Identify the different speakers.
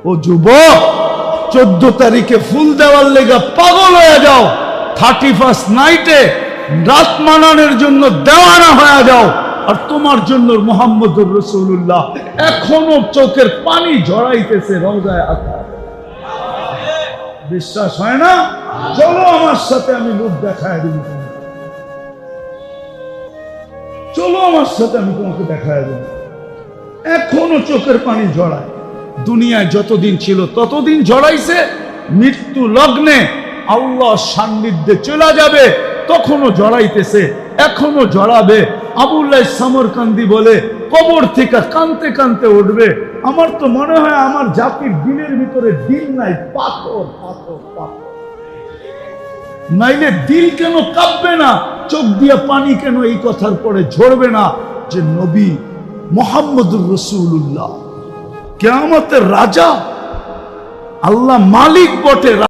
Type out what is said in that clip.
Speaker 1: ও যুবক, 14 তারিখে ফুল দেওয়ার লেগে পাগল হয়ে যাও, 31 নাইটে রাত মানানোর জন্য দেওয়ানা হয়ে যাও, আর তোমার জন্য মুহাম্মদুর রাসূলুল্লাহ এখনো চোখের পানি ঝরাইতেছে রওজায়ে আতহার। বিশ্বাস হয় না? চলো আমার সাথে, আমি লোক দেখায় দিব। চলো আমার সাথে, আমি তোমাকে দেখায় দেব। এখনো চোখের পানি ঝরায়। দুনিয়ায় যতদিন ছিল ততদিন ঝরাইছে, মৃত্যু লগ্নে আল্লাহ সান্নিধ্যে চলে যাবে তখনও ঝরাইতেছে, এখনো ঝরাবে। আবুল্লাহ সামরকান্দি বলে, কবর থেকে কানতে কানতে উঠবে। আমার তো মনে হয় আমার জাতির দিলের ভিতরে দিল নাই, পাথর পাথর পাথর। নাইলে দিল কেন কাঁপবে না, চোখ দিয়ে পানি কেন এই কথার পরে ঝরবে না যে নবী মুহাম্মদুর রাসূলুল্লাহ কিয়ামতের রাজা, আল্লাহ মালিক বটে।